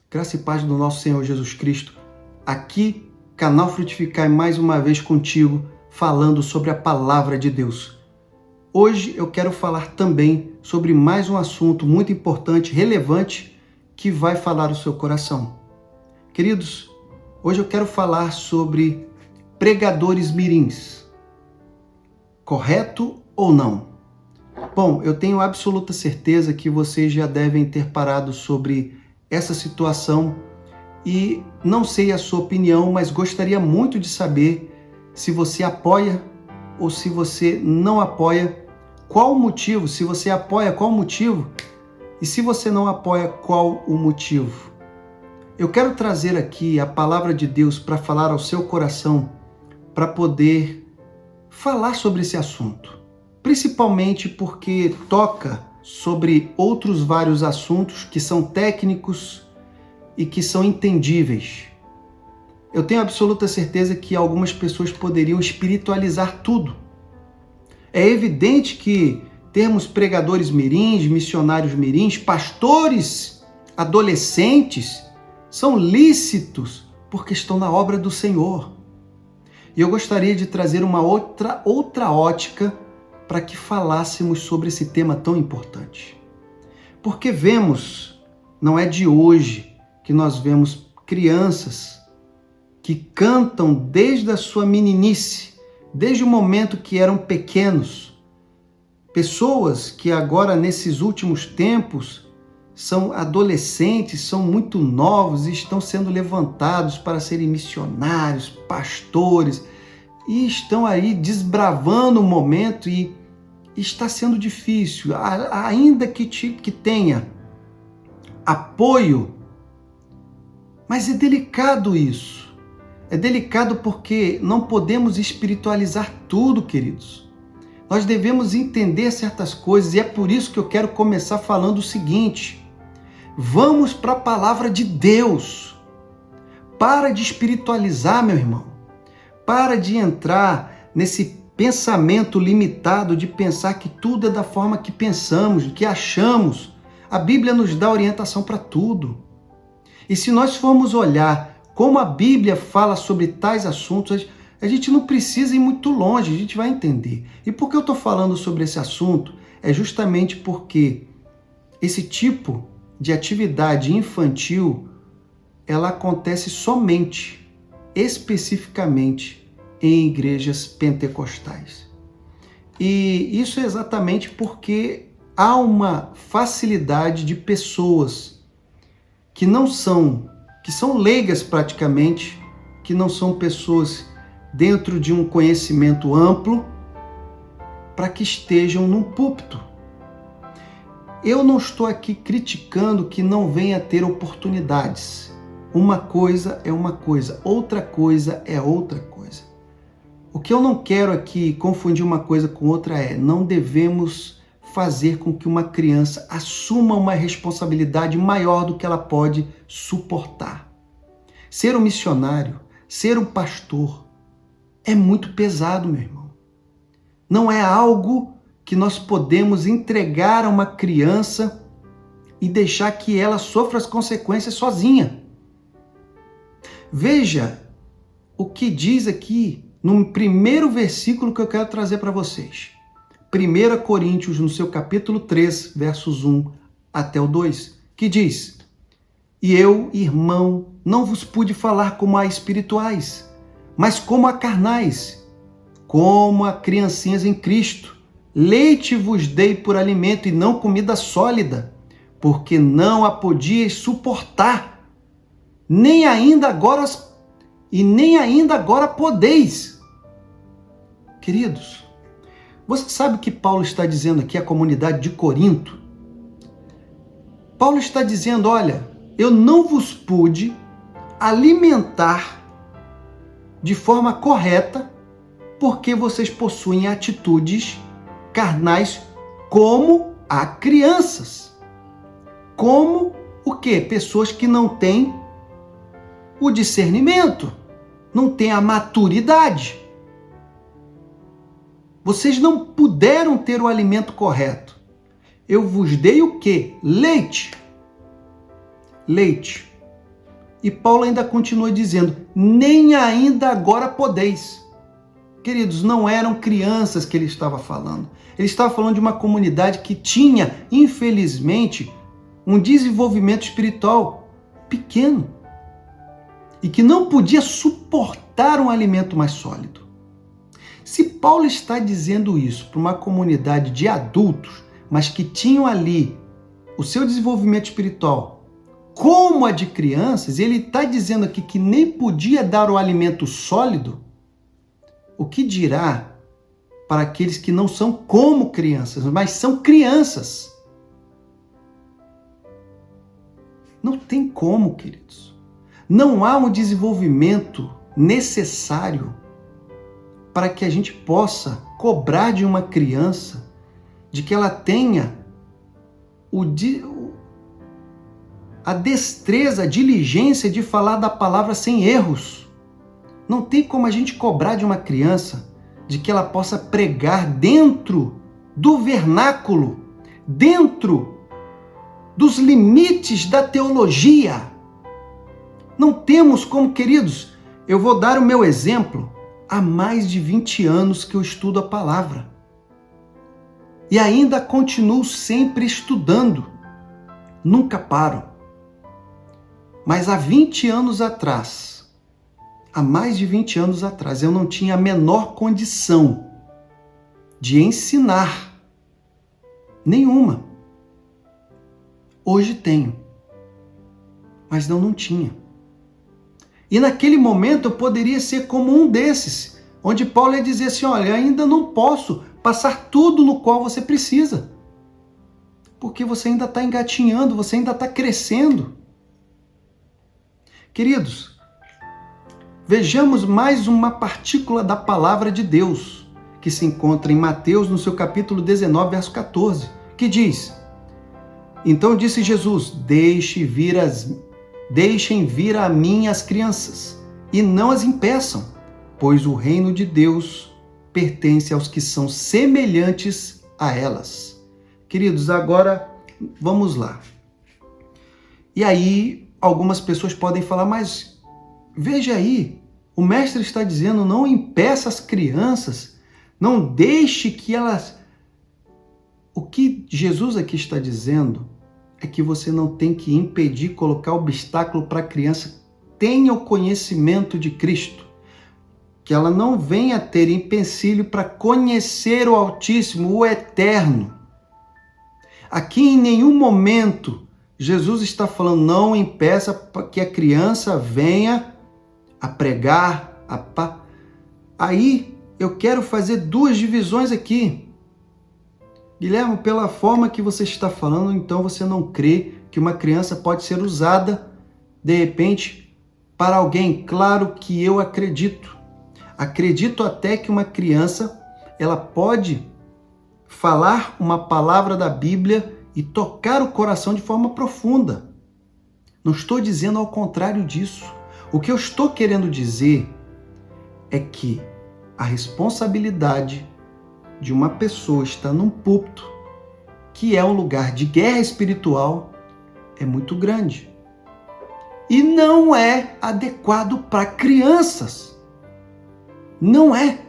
Graça e paz do nosso Senhor Jesus Cristo. Aqui, Canal Frutificai, mais uma vez contigo, falando sobre a Palavra de Deus. Hoje eu quero falar também sobre mais um assunto muito importante, relevante, que vai falar o seu coração. Queridos, hoje eu quero falar sobre pregadores mirins. Correto ou não? Bom, eu tenho absoluta certeza que vocês já devem ter parado sobre essa situação e não sei a sua opinião, mas gostaria muito de saber se você apoia ou se você não apoia, qual o motivo, se você apoia, qual o motivo, e se você não apoia, qual o motivo. Eu quero trazer aqui a palavra de Deus para falar ao seu coração, para poder falar sobre esse assunto. Principalmente porque toca sobre outros vários assuntos que são técnicos e que são entendíveis. Eu tenho absoluta certeza que algumas pessoas poderiam espiritualizar tudo. É evidente que termos pregadores mirins, missionários mirins, pastores, adolescentes, são lícitos porque estão na obra do Senhor. E eu gostaria de trazer uma outra ótica para que falássemos sobre esse tema tão importante. Porque vemos, não é de hoje que nós vemos crianças que cantam desde a sua meninice, desde o momento que eram pequenos. Pessoas que agora, nesses últimos tempos, são adolescentes, são muito novos e estão sendo levantados para serem missionários, pastores, e estão aí desbravando o momento e está sendo difícil, ainda que tenha apoio, mas é delicado isso. É delicado porque não podemos espiritualizar tudo, queridos. Nós devemos entender certas coisas e é por isso que eu quero começar falando o seguinte: vamos para a palavra de Deus. Para de espiritualizar, meu irmão. Para de entrar nesse pensamento limitado de pensar que tudo é da forma que pensamos, que achamos. A Bíblia nos dá orientação para tudo. E se nós formos olhar como a Bíblia fala sobre tais assuntos, a gente não precisa ir muito longe, a gente vai entender. E por que eu estou falando sobre esse assunto? É justamente porque esse tipo de atividade infantil, ela acontece somente, especificamente, em igrejas pentecostais. E isso é exatamente porque há uma facilidade de pessoas que são leigas praticamente, que não são pessoas dentro de um conhecimento amplo, para que estejam num púlpito. Eu não estou aqui criticando que não venha ter oportunidades. Uma coisa é uma coisa, outra coisa é outra coisa. O que eu não quero aqui confundir uma coisa com outra não devemos fazer com que uma criança assuma uma responsabilidade maior do que ela pode suportar. Ser um missionário, ser um pastor, é muito pesado, meu irmão. Não é algo que nós podemos entregar a uma criança e deixar que ela sofra as consequências sozinha. Veja o que diz aqui no primeiro versículo que eu quero trazer para vocês. 1 Coríntios, no seu capítulo 3, versos 1 até o 2, que diz: E eu, irmão, não vos pude falar como a espirituais, mas como a carnais, como a criancinhas em Cristo. Leite vos dei por alimento e não comida sólida, porque não a podíeis suportar, nem ainda agora podeis. Queridos, você sabe o que Paulo está dizendo aqui à comunidade de Corinto? Paulo está dizendo, olha, eu não vos pude alimentar de forma correta porque vocês possuem atitudes carnais como a crianças. Como o quê? Pessoas que não têm o discernimento, não têm a maturidade. Vocês não puderam ter o alimento correto. Eu vos dei o quê? Leite. Leite. E Paulo ainda continua dizendo, nem ainda agora podeis. Queridos, não eram crianças que ele estava falando. Ele estava falando de uma comunidade que tinha, infelizmente, um desenvolvimento espiritual pequeno e que não podia suportar um alimento mais sólido. Se Paulo está dizendo isso para uma comunidade de adultos, mas que tinham ali o seu desenvolvimento espiritual como a de crianças, ele está dizendo aqui que nem podia dar o alimento sólido, o que dirá para aqueles que não são como crianças, mas são crianças? Não tem como, queridos. Não há um desenvolvimento necessário para que a gente possa cobrar de uma criança de que ela tenha a destreza, a diligência de falar da palavra sem erros. Não tem como a gente cobrar de uma criança de que ela possa pregar dentro do vernáculo, dentro dos limites da teologia. Não temos como, queridos. Eu vou dar o meu exemplo. Há mais de 20 anos que eu estudo a palavra. E ainda continuo sempre estudando. Nunca paro. Mas há 20 anos atrás, há mais de 20 anos atrás, eu não tinha a menor condição de ensinar. Nenhuma. Hoje tenho. Mas não tinha. E naquele momento eu poderia ser como um desses, onde Paulo ia dizer assim, olha, ainda não posso passar tudo no qual você precisa. Porque você ainda está engatinhando, você ainda está crescendo. Queridos, vejamos mais uma partícula da palavra de Deus, que se encontra em Mateus, no seu capítulo 19, verso 14, que diz, então disse Jesus, deixem vir a mim as crianças, e não as impeçam, pois o reino de Deus pertence aos que são semelhantes a elas. Queridos, agora vamos lá. E aí, algumas pessoas podem falar, mas veja aí, o mestre está dizendo, não impeça as crianças, não deixe que elas... O que Jesus aqui está dizendo é que você não tem que impedir, colocar obstáculo para a criança tenha o conhecimento de Cristo, que ela não venha ter empecilho para conhecer o Altíssimo, o Eterno. Aqui em nenhum momento Jesus está falando, não impeça que a criança venha a pregar, Aí eu quero fazer duas divisões aqui. Guilherme, pela forma que você está falando, então você não crê que uma criança pode ser usada, de repente, para alguém? Claro que eu acredito. Acredito até que uma criança, ela pode falar uma palavra da Bíblia e tocar o coração de forma profunda. Não estou dizendo ao contrário disso. O que eu estou querendo dizer é que a responsabilidade de uma pessoa estar num púlpito, que é um lugar de guerra espiritual, é muito grande. E não é adequado para crianças. Não é.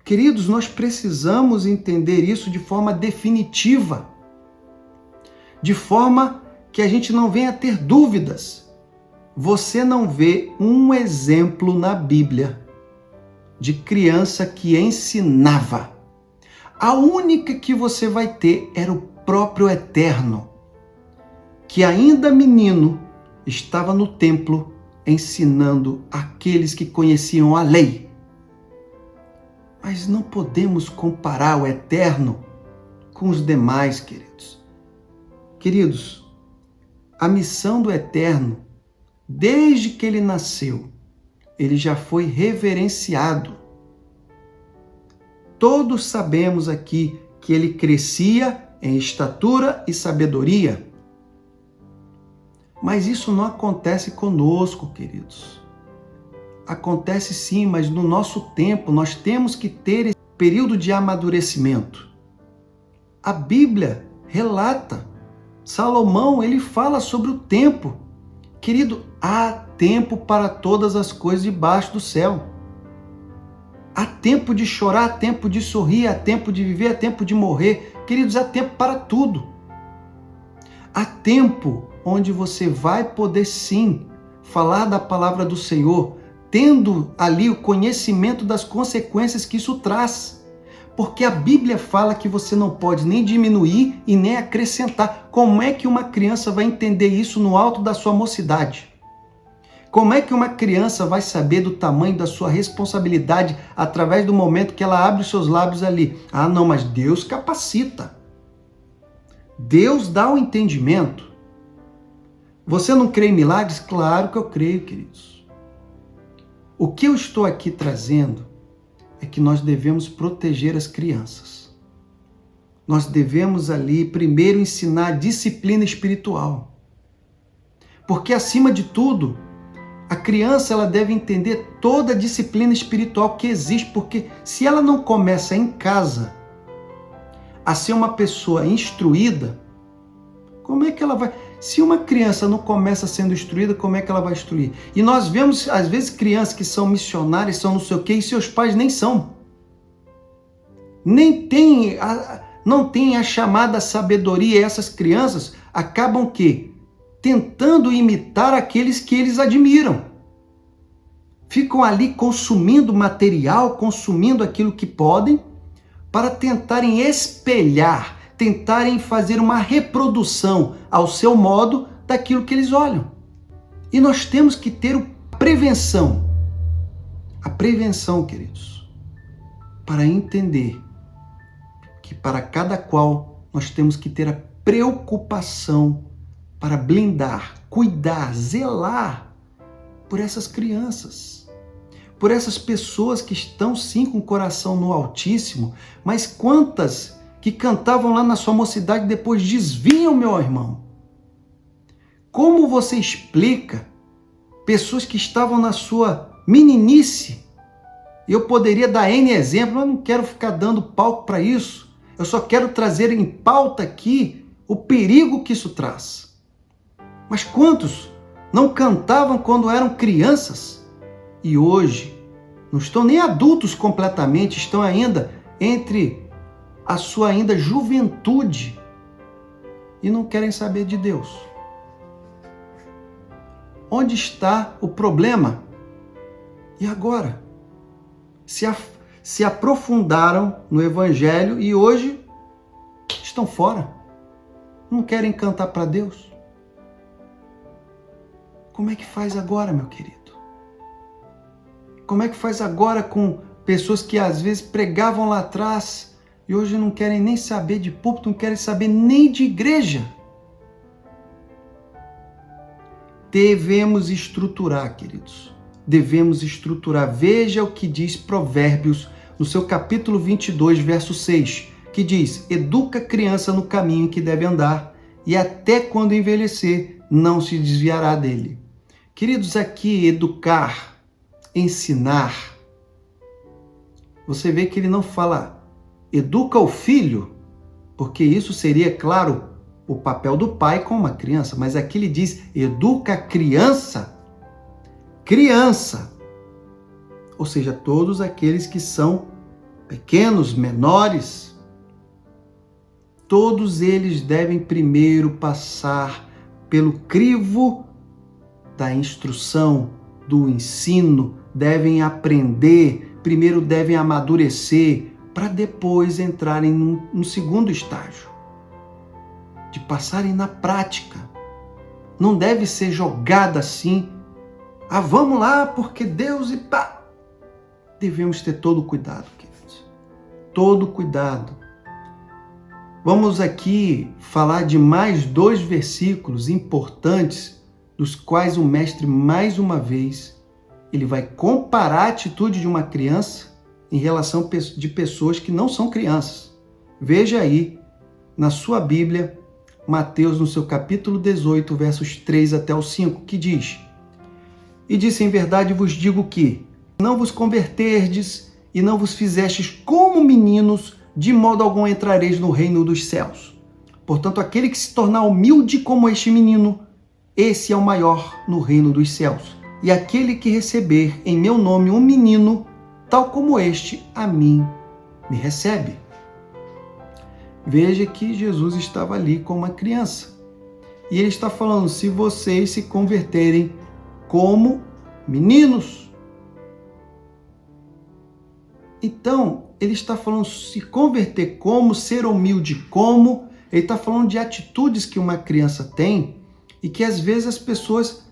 Queridos, nós precisamos entender isso de forma definitiva, de forma que a gente não venha a ter dúvidas. Você não vê um exemplo na Bíblia de criança que ensinava. A única que você vai ter era o próprio Eterno, que ainda menino estava no templo ensinando aqueles que conheciam a lei. Mas não podemos comparar o Eterno com os demais, queridos. Queridos, a missão do Eterno, desde que ele nasceu, ele já foi reverenciado. Todos sabemos aqui que ele crescia em estatura e sabedoria. Mas isso não acontece conosco, queridos. Acontece sim, mas no nosso tempo nós temos que ter esse período de amadurecimento. A Bíblia relata Salomão, ele fala sobre o tempo. Querido, há tempo para todas as coisas debaixo do céu. Há tempo de chorar, há tempo de sorrir, há tempo de viver, há tempo de morrer. Queridos, há tempo para tudo. Há tempo onde você vai poder sim falar da palavra do Senhor, tendo ali o conhecimento das consequências que isso traz. Porque a Bíblia fala que você não pode nem diminuir e nem acrescentar. Como é que uma criança vai entender isso no alto da sua mocidade? Como é que uma criança vai saber do tamanho da sua responsabilidade através do momento que ela abre os seus lábios ali? Ah, não, mas Deus capacita. Deus dá o entendimento. Você não crê em milagres? Claro que eu creio, queridos. O que eu estou aqui trazendo é que nós devemos proteger as crianças. Nós devemos ali primeiro ensinar disciplina espiritual. Porque acima de tudo, a criança ela deve entender toda a disciplina espiritual que existe, porque se ela não começa em casa a ser uma pessoa instruída, como é que ela vai... Se uma criança não começa sendo instruída, como é que ela vai instruir? E nós vemos, às vezes, crianças que são missionárias, são não sei o quê, e seus pais nem são. Não tem a chamada sabedoria, e essas crianças acabam quê? Tentando imitar aqueles que eles admiram. Ficam ali consumindo material, consumindo aquilo que podem, para tentarem espelhar, tentarem fazer uma reprodução ao seu modo daquilo que eles olham. E nós temos que ter a prevenção, queridos, para entender que para cada qual nós temos que ter a preocupação para blindar, cuidar, zelar por essas crianças, por essas pessoas que estão sim com o coração no Altíssimo, mas quantas que cantavam lá na sua mocidade depois desviam, meu irmão? Como você explica pessoas que estavam na sua meninice? Eu poderia dar N exemplos, mas não quero ficar dando palco para isso. Eu só quero trazer em pauta aqui o perigo que isso traz. Mas quantos não cantavam quando eram crianças e hoje não estão nem adultos completamente, estão ainda entre a sua ainda juventude e não querem saber de Deus? Onde está o problema? E agora? Se aprofundaram no Evangelho e hoje estão fora. Não querem cantar para Deus. Como é que faz agora, meu querido? Como é que faz agora com pessoas que às vezes pregavam lá atrás e hoje não querem nem saber de púlpito, não querem saber nem de igreja? Devemos estruturar, queridos. Devemos estruturar. Veja o que diz Provérbios, no seu capítulo 22, verso 6, que diz: educa a criança no caminho em que deve andar, e até quando envelhecer, não se desviará dele. Queridos, aqui, educar, ensinar, você vê que ele não fala educa o filho, porque isso seria, claro, o papel do pai com uma criança, mas aqui ele diz educa a criança, ou seja, todos aqueles que são pequenos, menores, todos eles devem primeiro passar pelo crivo da instrução, do ensino, devem aprender, primeiro devem amadurecer, para depois entrarem num segundo estágio, de passarem na prática. Não deve ser jogada assim, vamos lá, porque Deus e pá. Devemos ter todo o cuidado, queridos. Todo o cuidado. Vamos aqui falar de mais 2 versículos importantes, dos quais o mestre, mais uma vez, ele vai comparar a atitude de uma criança em relação de pessoas que não são crianças. Veja aí, na sua Bíblia, Mateus, no seu capítulo 18, versos 3 até o 5, que diz: e disse, em verdade vos digo que, não vos converterdes e não vos fizestes como meninos, de modo algum entrareis no reino dos céus. Portanto, aquele que se tornar humilde como este menino, esse é o maior no reino dos céus. E aquele que receber em meu nome um menino, tal como este, a mim me recebe. Veja que Jesus estava ali com uma criança. E ele está falando, se vocês se converterem como meninos. Então, ele está falando se converter como, ser humilde como. Ele está falando de atitudes que uma criança tem e que às vezes as pessoas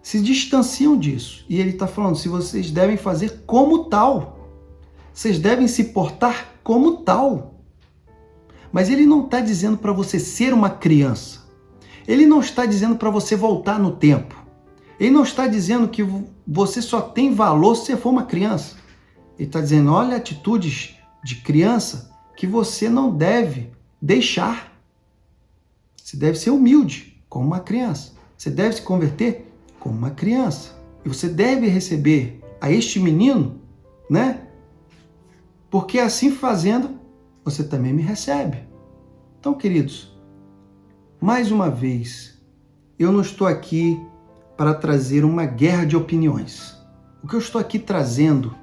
se distanciam disso. E ele está falando, se vocês devem fazer como tal. Vocês devem se portar como tal. Mas ele não está dizendo para você ser uma criança. Ele não está dizendo para você voltar no tempo. Ele não está dizendo que você só tem valor se você for uma criança. Ele está dizendo, olha atitudes de criança que você não deve deixar. Você deve ser humilde, como uma criança. Você deve se converter como uma criança. E você deve receber a este menino, né? Porque assim fazendo, você também me recebe. Então, queridos, mais uma vez, eu não estou aqui para trazer uma guerra de opiniões. O que eu estou aqui trazendo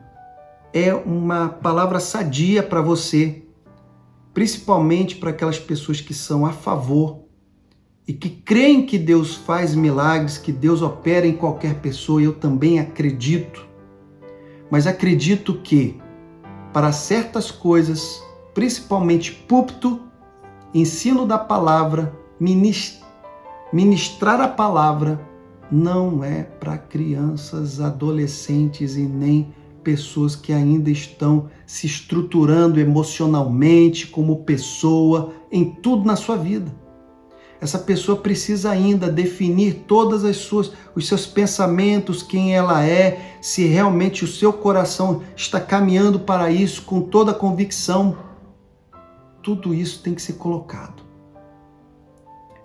é uma palavra sadia para você, principalmente para aquelas pessoas que são a favor e que creem que Deus faz milagres, que Deus opera em qualquer pessoa. Eu também acredito, mas acredito que para certas coisas, principalmente púlpito, ensino da palavra, ministrar a palavra, não é para crianças, adolescentes e nem pessoas que ainda estão se estruturando emocionalmente como pessoa em tudo na sua vida. Essa pessoa precisa ainda definir todas os seus pensamentos, quem ela é, se realmente o seu coração está caminhando para isso com toda a convicção. Tudo isso tem que ser colocado.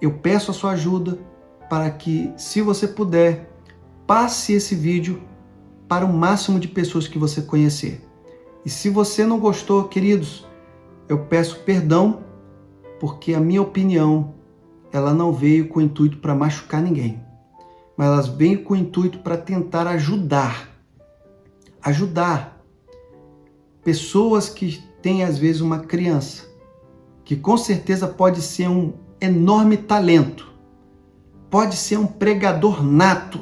Eu peço a sua ajuda para que, se você puder, passe esse vídeo para o máximo de pessoas que você conhecer. E se você não gostou, queridos, eu peço perdão, porque a minha opinião, ela não veio com o intuito para machucar ninguém, mas ela veio com o intuito para tentar ajudar pessoas que têm às vezes uma criança, que com certeza pode ser um enorme talento, pode ser um pregador nato,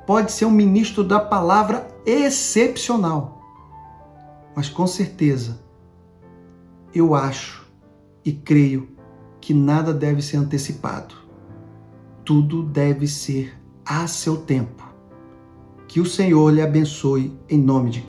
pode ser um ministro da palavra excepcional, mas com certeza eu acho e creio que nada deve ser antecipado. Tudo deve ser a seu tempo. Que o Senhor lhe abençoe em nome de